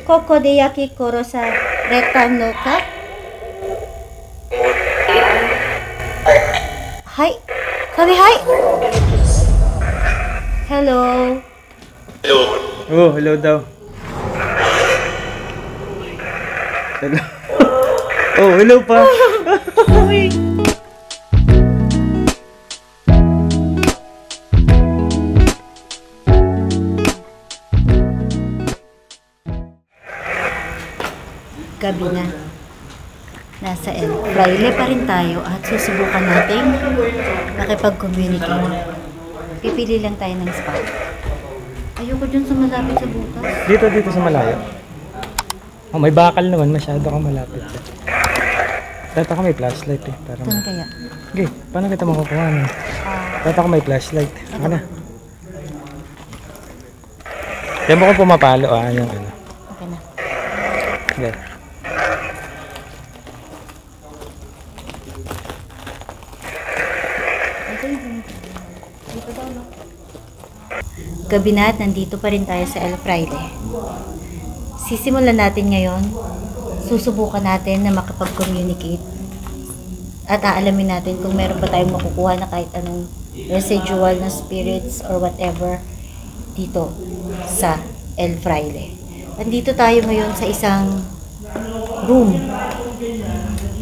ここで焼き殺されたのか？はい。Sabi hi. Hello. Oh, hello daw. Hello. Oh, hello pa. Uy. Gabi na. Nasa El Fraile pa rin tayo at susubukan natin makipag-communicate. Pipili lang tayo ng spot. Ayoko dyan sa malapit sa butas. Dito sa malayo. Oh, may bakal naman. Masyado kang malapit. Dito ako may flashlight eh. Para Saan kaya? Okay, paano kita makukuha no? Dito ako may flashlight. Ako na. Diyan mo kung pumapalo yung ano. Okay na. Okay. Gabi na at nandito pa rin tayo sa El Fraile. Sisimulan natin ngayon. Susubukan natin na makapag-communicate. At aalamin natin kung meron pa tayong makukuha na kahit anong residual na spirits or whatever dito sa El Fraile. Nandito tayo ngayon sa isang room.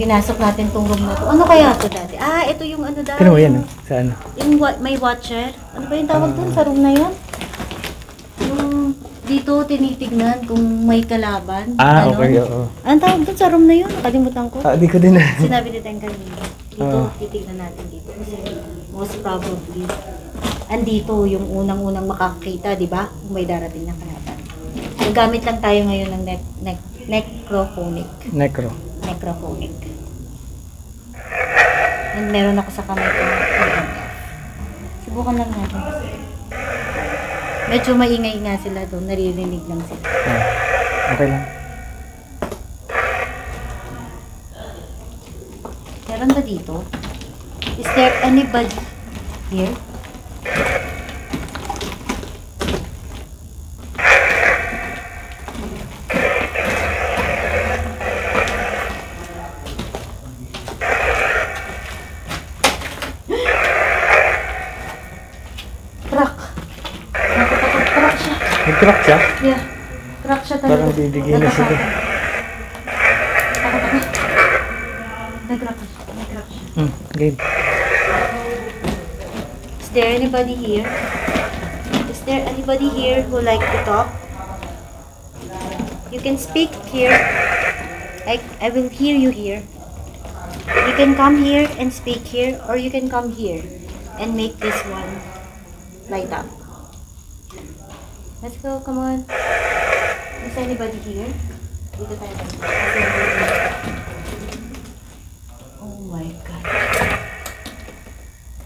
Pinasok natin tong room na to. Ano kaya to dati? Ito yung ano dati. Ano mo yan? Saan? Yung may watcher. Ano ba yung tawag dun sa room na yun? Yung dito tinitignan kung may kalaban. Okay, oo. Anong tawag dun sa room na yun? Nakalimutan ko. Di ko din Sinabi ni Teng kanina. Dito, titignan natin dito. Kasi most probably, andito yung unang-unang makakita, di ba? Kung may darating na kalaban. Gamit lang tayo ngayon ng necrophonic. Necrophonic. And meron ako sa kamay ko. Subukan lang natin. Medyo maingay nga sila doon. Naririnig lang sila. Okay lang. Meron ba dito? Is there anybody here? Nag-crack siya? Yeah. Crack siya talaga. Parang bibigyan na siya. Nag-crack siya. Game. Is there anybody here? Is there anybody here who like to talk? You can speak here. I will hear you here. You can come here and speak here, or you can come here and make this one light up. Let's go, come on. Is anybody here? Dito tayo. Oh my God.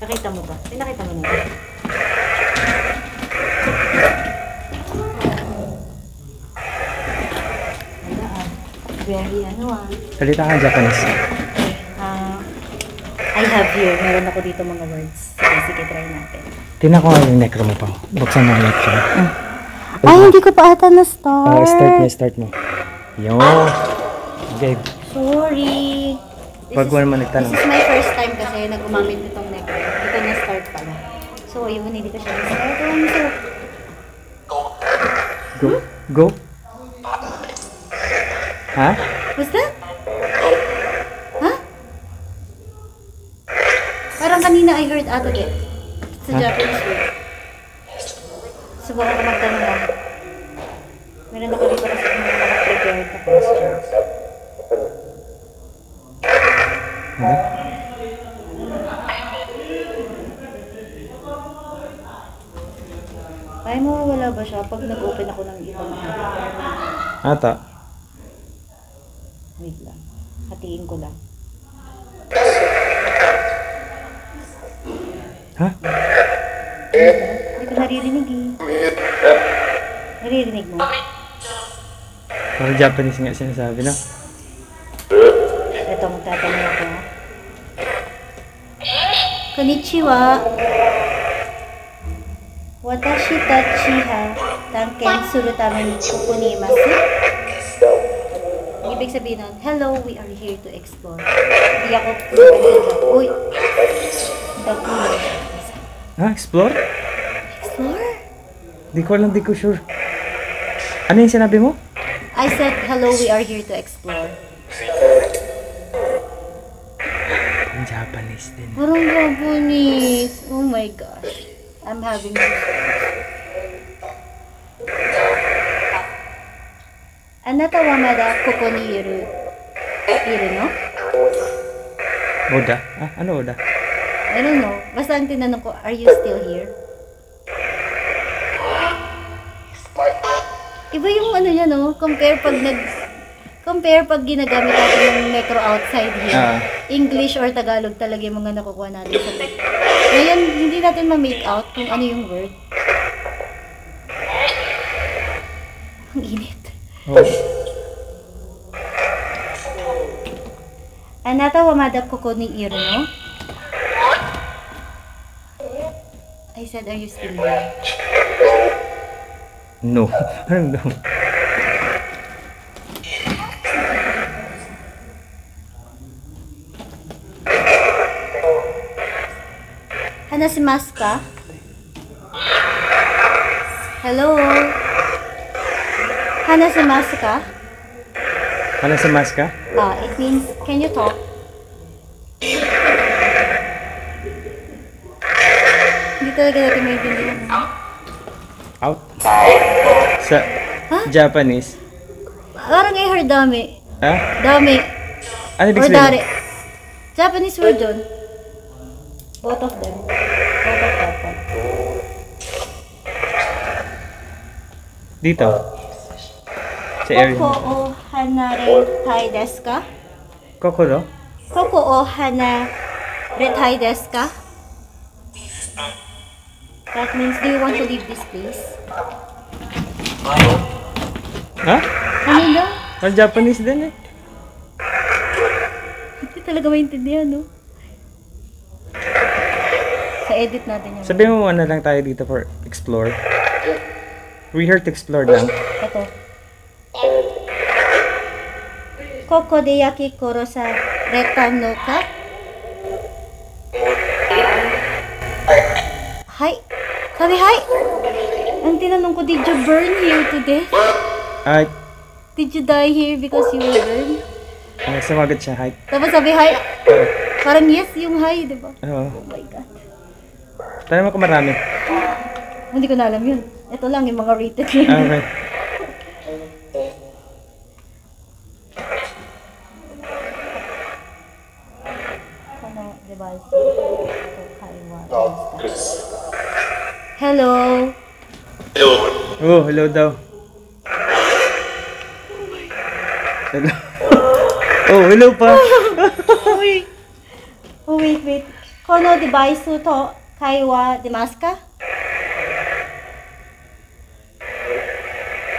Nakita mo ba? Nakita mo na ba? Very Salita ka Japanese. I have here. Meron ako dito mga words. Sige, try natin. Tingnan ko nga yung necro mo pa. Buksan mo yung necro. Hindi ko pa ata na-start. Start mo. Yo. Okay. Sorry. Pag mo nagtanong. This is my first time kasi nag-umamit nitong necro. Ito na-start pala. So, yun, hindi ko siya na-start. Go. Ha? What's that? Ha? Parang kanina I heard out of it. Sa Japanese word. Subukan ko magtanong lang. Meron ako dito kasi mga prepared na questions. Ay, mawawala ba siya pag nag-open ako ng ibang Ata. Wait lang. Hatiin ko lang. Ha? Hindi ko naririnig eh. Naririnig mo? Parang Japanese nga sinasabi na. Ito, magtatanong ako. Konnichiwa. Watashi tachi ha tanken suru tame ni kokonimasu. ibig sabihin nun, hello, we are here to explore. Hindi ako, uy, dapat Ha? Explore? explore? Di ko sure. Ano yung sinabi mo? I said, hello, we are here to explore. Ang Japanese din. Parang Japanese. Oh my gosh. I'm having Anata wa mada koko ni iru no? Oda? Ah, ano Oda? I don't know. Basta ang tinanong ko, are you still here? Iba yung ano yan, no? Compare pag ginagamit natin yung metro outside here. English or Tagalog talaga yung mga nakukuha natin sa metro. Ngayon, hindi natin ma-make out kung ano yung word. Ang init. Oh. Anata wa mada koko ni iru no? I said, are you still here? No. Ano no? Hanasimasu ka? Hello? Hanasimasu ka? Ano sa mask ka? It means, can you talk? Hindi talaga natin maintindihan. Out? Sa Japanese? Parang I heard dami. Ha? Dami. Ano ibig Or sabihin? dari. Japanese word yun. Both of them. Both of that one. Dito? Sa area? Koko o hanaretai desu ka? Kokoro? Koko o hanaretai desu ka? That means, do you want to leave this place? Ha? Ano daw? Ang Japanese din eh. Hindi talaga maintindihan, no? Sa edit natin yun. Sabihin mo ano lang tayo dito for explore. We here to explore lang. Ito. Koko de yakikoro sa retano ka? Hi. Sabi hi. Ang tinanong ko, did you burn here today? Ay, Did you die here because you were burned? sumagot siya. Hi. Tapos sabi hi. Parang yes yung hi, di ba? Oo. Oh my God. Tayo mo kung marami. Hindi ko na alam yun. Ito lang yung mga rated yun. Okay. Ano, diba? Hello. Oh, hello daw. Hello. Oh, hello pa. Uy. Oh, wait. Kono device to kaiwa demasu ka?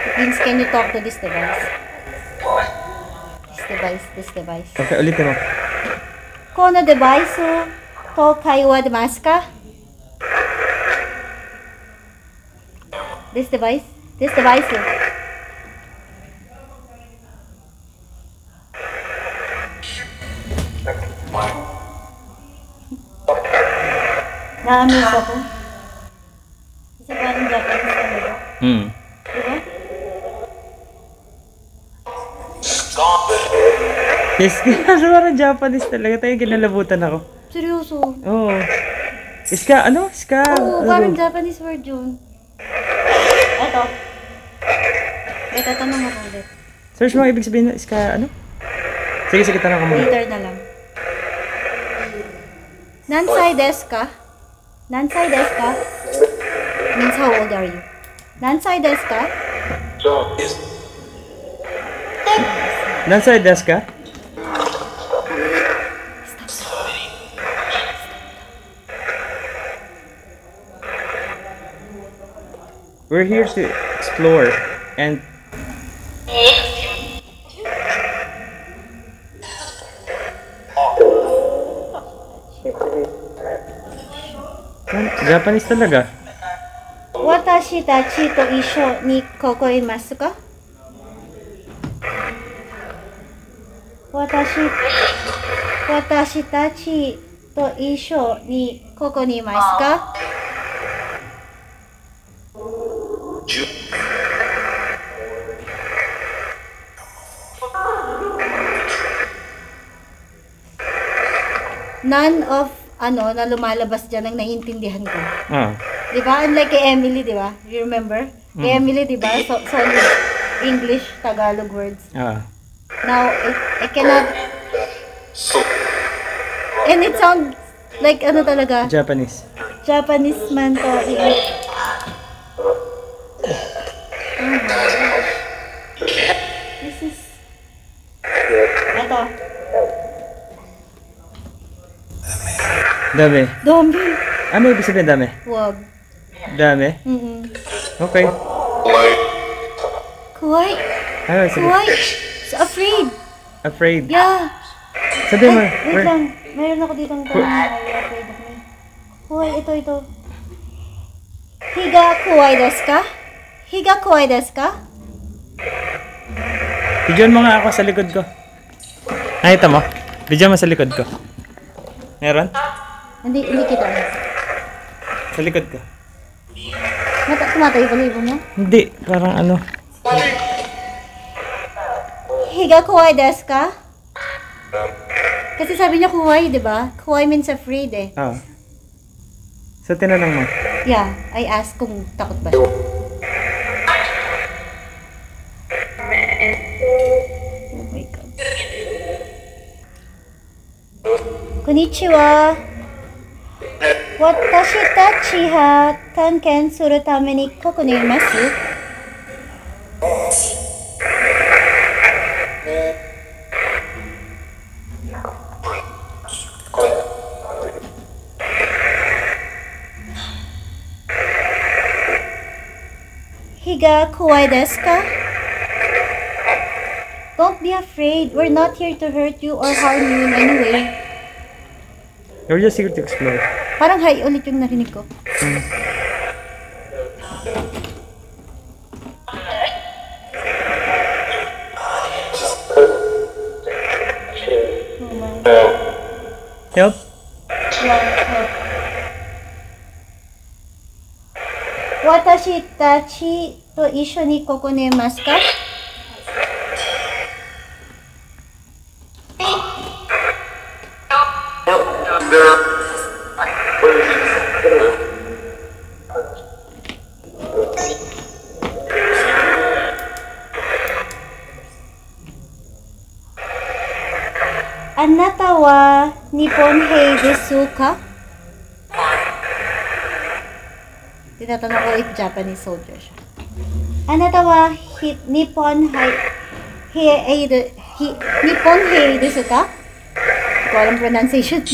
It means, can you talk to this device? This device. Okay, ulitin mo. Kono device to kaiwa demasu ka? This device. Na-amaze ako. Kasi parang Japanese talaga. Diba? Yes, parang Japanese talaga. Tayo kinalabutan ako. Seryoso. Oo. Iska, ano? Iska. Oo, Ano parang daw? Japanese word yun. Eto. Wait, tatanong ako ulit. Search mo ibig sabihin na iska, ano? Sige, tanong ka muna. Later na lang. Nansai desu ka? Nansai desu ka? Means how old are you? Nansai desu ka? Nasa desk ka? We're here to explore and Japanese talaga. Watashi tachi to isho ni koko imasu ka? Watashi, watashi tachi to isho ni koko ni imasu ka? None of na lumalabas dyan ang naiintindihan ko. Ah. Di ba? Unlike kay Emily, di ba? You remember? Kay Emily, di ba? Solid English, Tagalog words. Ah. Now, I cannot... And it sounds like talaga? Japanese. Japanese man to. Oh my gosh. This is... Ito. Dami. Dami. Ano ibig sabihin dami? Wag. Dami? Okay. Kuwai. Ano sige? Kuwai. So afraid. Afraid. Yeah. Sabi mo. Wait lang. Mayroon ako ditong tanong na afraid of me. Kuwai, ito. Higa kuwai desu ka? Higa kuwai desu ka? Bidyan mo nga ako sa likod ko. Nakita mo? Bidyan mo sa likod ko. Meron? Hindi kita. Sa likod ko. Tumatay pala ibo mo? Hindi. Parang ano. Higa kuwai desu ka? Kasi sabi niya kuwai, di ba? Kuwai means afraid eh. Ah. So tinanong mo. Yeah, I asked kung takot ba siya. Oh my God. Konnichiwa. Watashi tachi ha tanken suru tame ni koko ni imasu. Higa kuwai desu ka? Don't be afraid. We're not here to hurt you or harm you in any way. You're just here to explore. Parang hi ulit yung narinig ko. Help? Watashi tachi to isho ni koko ni imasu ka? Anata wa Nihonhei desu ka? Tinatanong ko if Japanese soldier siya. Anata wa Nihonhei desu ka? Hindi ko alam pronunciation.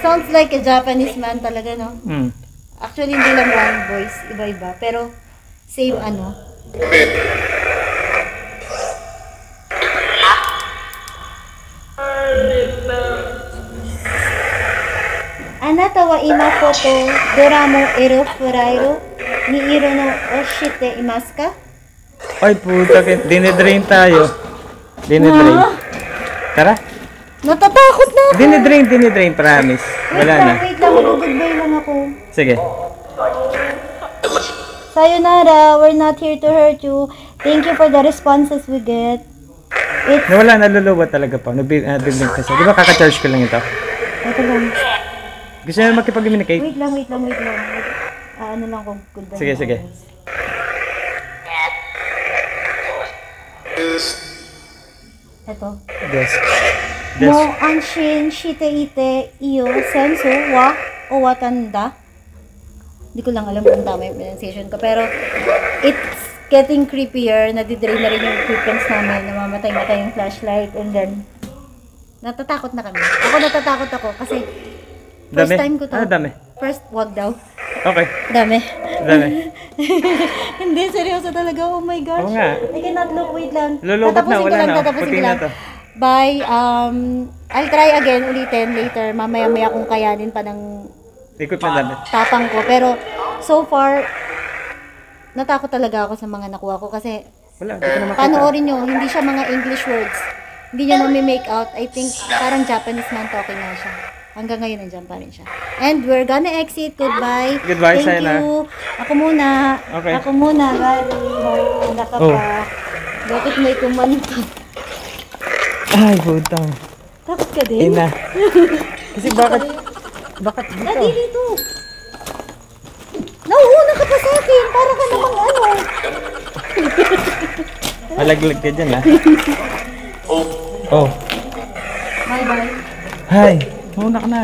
Sounds like a Japanese man talaga, no? Actually, hindi lang one voice, iba-iba. Pero, same Anata wa ima koto doramo ero furairo ni iro no oshite imasu ka? Ay puta, dinidrain tayo. Dinidrain. Tara. Natatakot na ako! Dinidrain, promise. Wala na. Wait lang, mag-goodbye lang ako. Sige. Sayonara, we're not here to hurt you. Thank you for the responses we get. Nawala, naluluwa talaga po. Nag-blink kasi. Di ba kaka-charge ko lang ito? Ito lang. Gusto nyo makipag-communicate? Wait lang. Ano lang kung goodbye. Sige. Ito. Desk. Mo anshin shite ite iyo sensu wa o watanda. Hindi ko lang alam kung tama yung pronunciation ko. Pero, it's getting creepier. Nadidrain na rin yung equipments namin. Namamatay-matay yung flashlight. And then, natatakot na kami. Natatakot ako kasi first time ko to. Dami? First, wag daw. Okay. Dami. Hindi, seryoso talaga. Oh my gosh. Oo nga. I cannot look. Wait lang. Lulubot na, wala na. Tatapusin Puti ko na lang. to. Bye. I'll try again ulitin later. Mamaya-maya kung kayanin pa ng Ikot na dami. tapang ko. Pero So far, natakot talaga ako sa mga nakuha ko kasi Wala, hindi ko na makita. panoorin nyo, hindi siya mga English words. Hindi niya mami-make out. I think parang Japanese man talking na siya. Hanggang ngayon nandiyan pa rin siya. And we're gonna exit. Goodbye. Goodbye, Thank Sayana. you. Ako muna. Okay. Ako muna. Galing. Wala ka Oh. pa. Bakit may kumanta? Ay, putang. Takot ka din? Ina. Kasi bakit dito? Dati dito. Nauuna ka pa sa akin. Para ka namang ano. Malaglag ka dyan, ha? Oh. Bye bye. Hi. Mauna ka na.